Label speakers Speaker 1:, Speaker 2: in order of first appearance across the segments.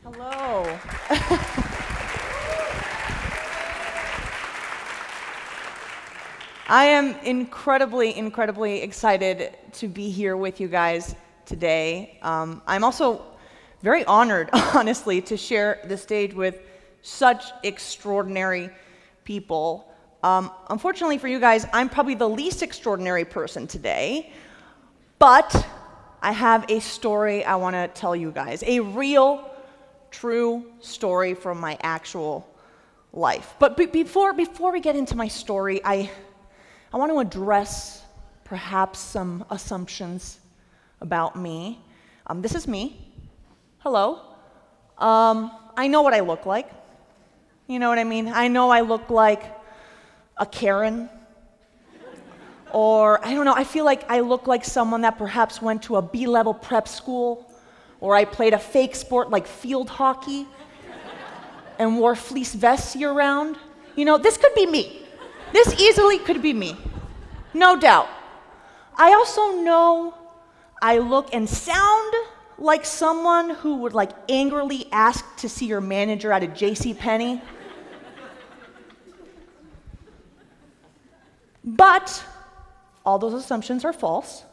Speaker 1: Hello. I am incredibly excited to be here with you guys today. I'm also very honored, honestly, to share the stage with such extraordinary people. Unfortunately for you guys, I'm probably the least extraordinary person today, but I have a story I want to tell you guys, a real, true story from my actual life. But before we get into my story, I want to address perhaps some assumptions about me. This is me. Hello. I know what I look like. You know what I mean? I know I look like a Karen. Or, I don't know, I feel like I look like someone that perhaps went to a B-level prep school, or I played a fake sport like field hockey and wore fleece vests year-round. You know, this could be me. This easily could be me, no doubt. I also know I look and sound like someone who would like angrily ask to see your manager at a JCPenney. But all those assumptions are false,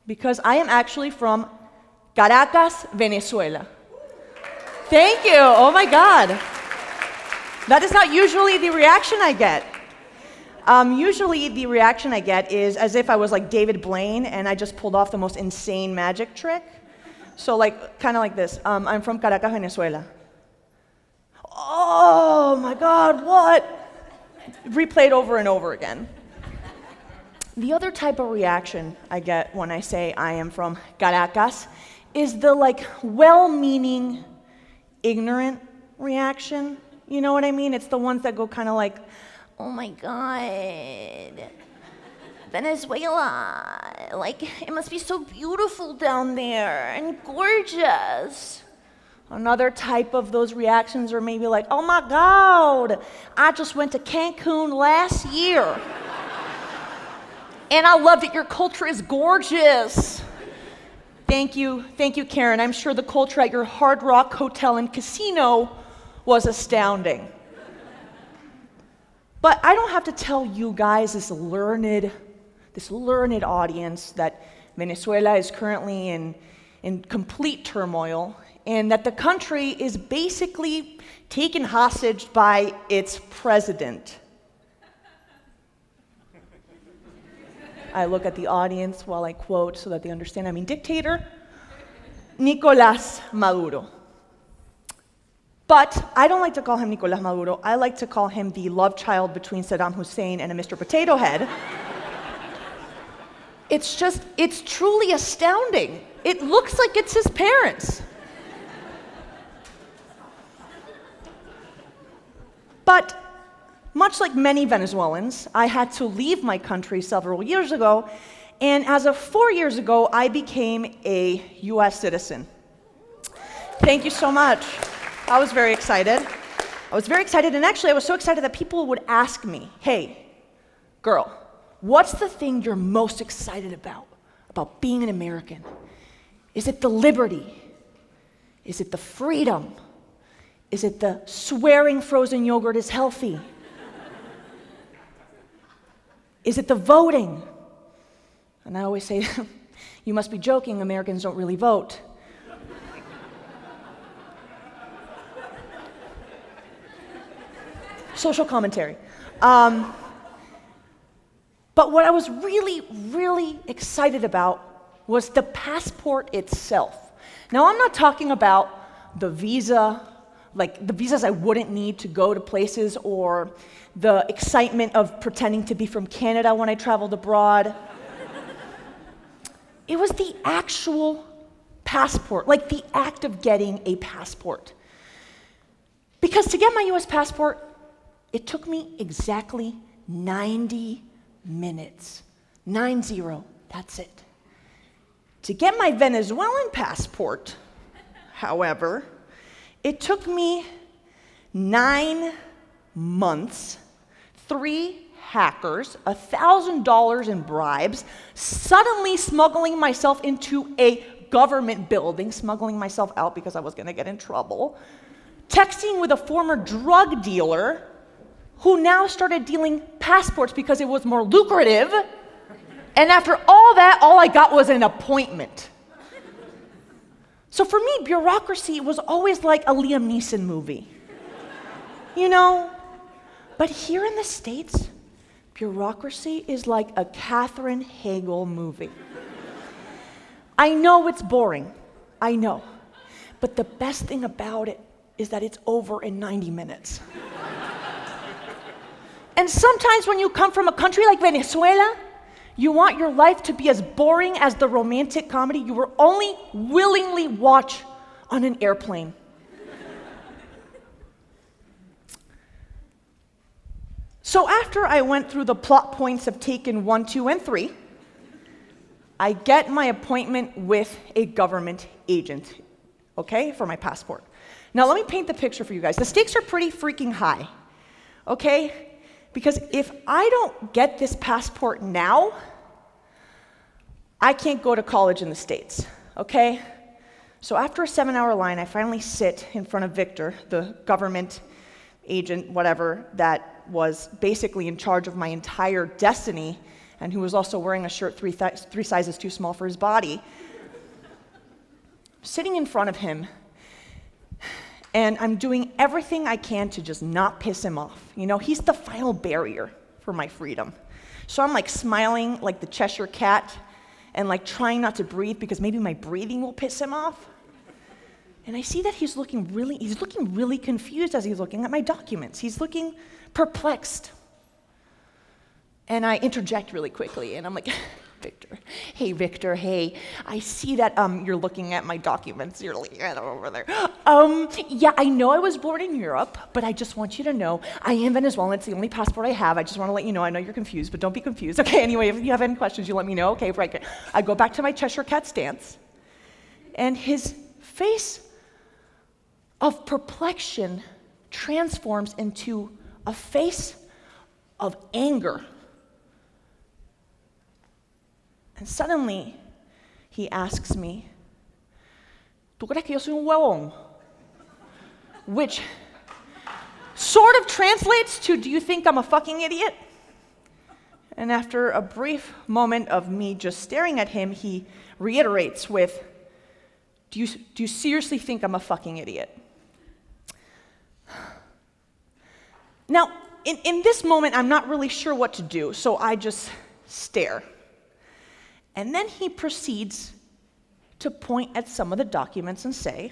Speaker 1: because I am actually from Caracas, Venezuela. Thank you. Oh my God. That is not usually the reaction I get. Usually the reaction I get is as if I was like David Blaine and I just pulled off the most insane magic trick. So like, kind of like this. I'm from Caracas, Venezuela. Oh my God, what? Replayed over and over again. The other type of reaction I get when I say I am from Caracas is the like well-meaning, ignorant reaction. You know what I mean? It's the ones that go kind of like, oh my God, Venezuela, like it must be so beautiful down there and gorgeous. Another type of those reactions are maybe like, oh my God, I just went to Cancun last year. And I love that your culture is gorgeous. Thank you, Karen. I'm sure the culture at your Hard Rock Hotel and Casino was astounding. But I don't have to tell you guys, this learned audience, that Venezuela is currently in complete turmoil, and that the country is basically taken hostage by its president. I look at the audience while I quote so that they understand I mean dictator, Nicolas Maduro. But I don't like to call him Nicolas Maduro. I like to call him the love child between Saddam Hussein and a Mr. Potato Head. It's truly astounding. It looks like it's his parents. But much like many Venezuelans, I had to leave my country several years ago, and as of 4 years ago, I became a US citizen. Thank you so much. I was very excited. And actually I was so excited that people would ask me, hey, girl, what's the thing you're most excited about being an American? Is it the liberty? Is it the freedom? Is it the swearing frozen yogurt is healthy? Is it the voting? And I always say, you must be joking, Americans don't really vote. Social commentary. But what I was really excited about was the passport itself. Now, I'm not talking about the visa, like the visas I wouldn't need to go to places, or the excitement of pretending to be from Canada when I traveled abroad. It was the actual passport, like the act of getting a passport. Because to get my US passport, it took me exactly 90 minutes. 90, that's it. To get my Venezuelan passport, however, it took me 9 months, 3 hackers, $1,000 in bribes, suddenly smuggling myself into a government building, smuggling myself out because I was going to get in trouble, texting with a former drug dealer who now started dealing passports because it was more lucrative. And after all that, all I got was an appointment. So for me, bureaucracy was always like a Liam Neeson movie. You know? But here in the States, bureaucracy is like a Katherine Hagel movie. I know it's boring. I know. But the best thing about it is that it's over in 90 minutes. And sometimes when you come from a country like Venezuela, you want your life to be as boring as the romantic comedy you will only willingly watch on an airplane. So after I went through the plot points of Taken 1, 2, and 3, I get my appointment with a government agent, okay, for my passport. Now let me paint the picture for you guys. The stakes are pretty freaking high, okay? Because if I don't get this passport now, I can't go to college in the States, okay? So after a 7-hour line, I finally sit in front of Victor, the government agent, whatever, that was basically in charge of my entire destiny, and who was also wearing a shirt three sizes too small for his body. Sitting in front of him, and I'm doing everything I can to just not piss him off. You know, he's the final barrier for my freedom. So I'm like smiling like the Cheshire Cat and like trying not to breathe because maybe my breathing will piss him off. And I see that he's looking really confused as he's looking at my documents. He's looking perplexed. And I interject really quickly and I'm like, Victor, hey, I see that you're looking at my documents. You're looking at them over there. Yeah, I know I was born in Europe, but I just want you to know I am Venezuelan. It's the only passport I have. I just want to let you know. I know you're confused, but don't be confused. Okay, anyway, if you have any questions, you let me know. Okay, right. I go back to my Cheshire Cat stance, and his face of perplexion transforms into a face of anger. And suddenly, he asks me, ¿Tú crees que yo soy un huevón? Which sort of translates to, do you think I'm a fucking idiot? And after a brief moment of me just staring at him, he reiterates with, do you seriously think I'm a fucking idiot? Now, in this moment, I'm not really sure what to do, so I just stare. And then he proceeds to point at some of the documents and say,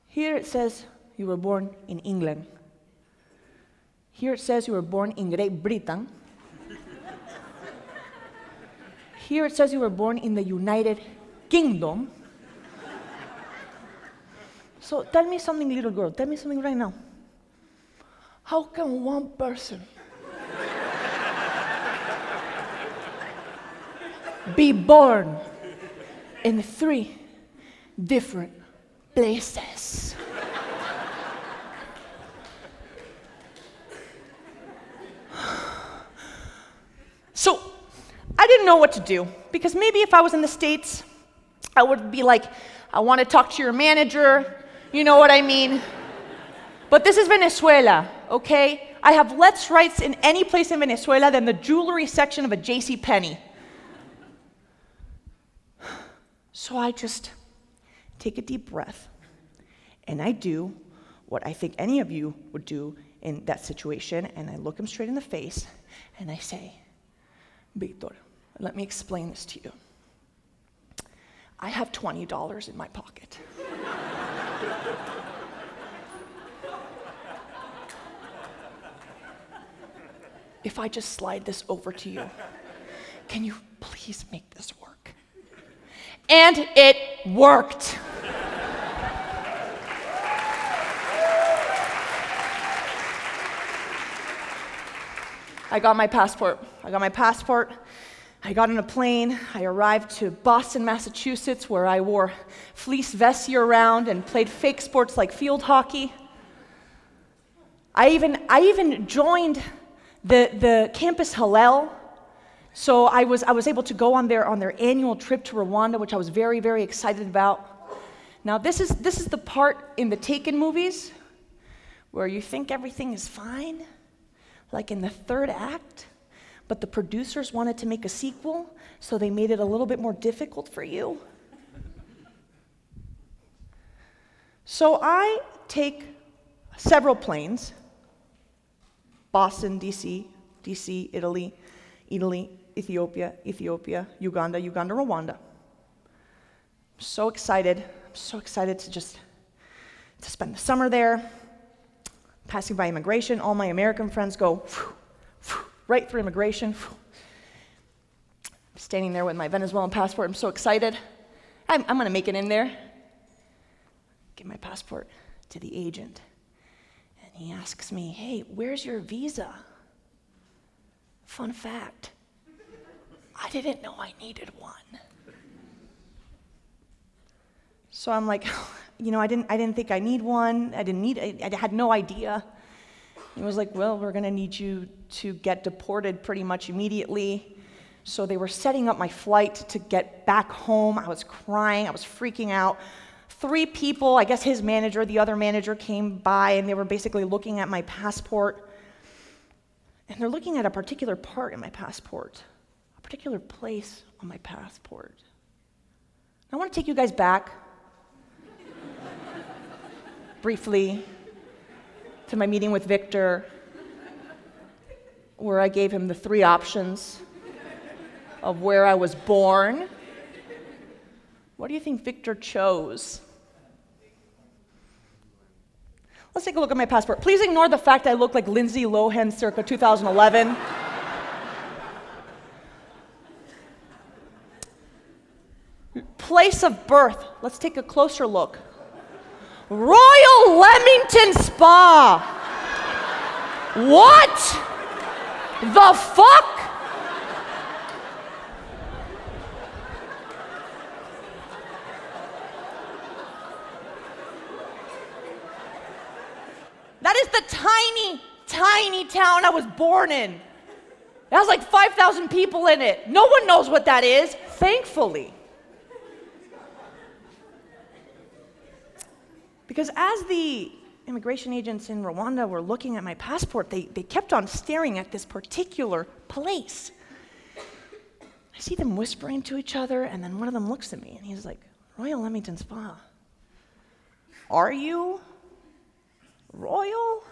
Speaker 1: here it says you were born in England. Here it says you were born in Great Britain. Here it says you were born in the United Kingdom. So tell me something, little girl. Tell me something right now. How can one person be born in 3 different places? So I didn't know what to do, because maybe if I was in the States, I would be like, I want to talk to your manager, you know what I mean? But this is Venezuela, okay? I have less rights in any place in Venezuela than the jewelry section of a JCPenney. So I just take a deep breath, and I do what I think any of you would do in that situation, and I look him straight in the face, and I say, Victor, let me explain this to you. I have $20 in my pocket. If I just slide this over to you, can you please make this work? And it worked. I got my passport. I got on a plane. I arrived to Boston, Massachusetts, where I wore fleece vests year-round and played fake sports like field hockey. I even joined the campus Hallel So I was able to go on their annual trip to Rwanda, which I was very, very excited about. Now this is the part in the Taken movies where you think everything is fine, like in the third act, but the producers wanted to make a sequel, so they made it a little bit more difficult for you. So I take several planes, Boston, DC, Italy, Ethiopia, Uganda, Rwanda. I'm so excited to spend the summer there. Passing by immigration, all my American friends go right through immigration. I'm standing there with my Venezuelan passport. I'm so excited. I'm gonna make it in there. Give my passport to the agent. And he asks me, hey, where's your visa? Fun fact, I didn't know I needed one. So I'm like, I didn't think I need one. I had no idea. He was like, well, we're gonna need you to get deported pretty much immediately. So they were setting up my flight to get back home. I was crying, I was freaking out. 3 people, I guess his manager, the other manager came by, and they were basically looking at my passport. And they're looking at a particular part in my passport, a particular place on my passport. I want to take you guys back briefly to my meeting with Victor, where I gave him the 3 options of where I was born. What do you think Victor chose? Let's take a look at my passport. Please ignore the fact I look like Lindsay Lohan circa 2011. Place of birth. Let's take a closer look. Royal Leamington Spa. What the fuck? That is the tiny, tiny town I was born in. It has like 5,000 people in it. No one knows what that is, thankfully. Because as the immigration agents in Rwanda were looking at my passport, they kept on staring at this particular place. I see them whispering to each other, and then one of them looks at me, and he's like, Royal Leamington Spa. Are you royal?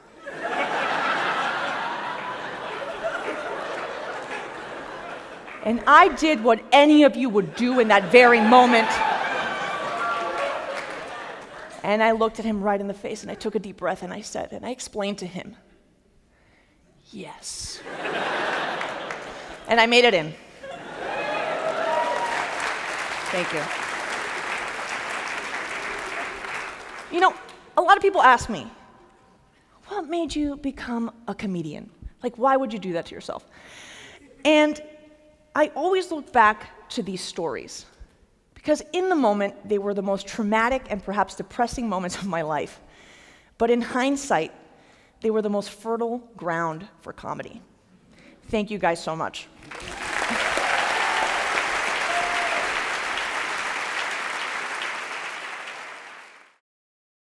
Speaker 1: And I did what any of you would do in that very moment. And I looked at him right in the face, and I took a deep breath, and I explained to him, yes. And I made it in. Thank you. You know, a lot of people ask me, what made you become a comedian? Like, why would you do that to yourself? And I always look back to these stories, because in the moment, they were the most traumatic and perhaps depressing moments of my life. But in hindsight, they were the most fertile ground for comedy. Thank you guys so much.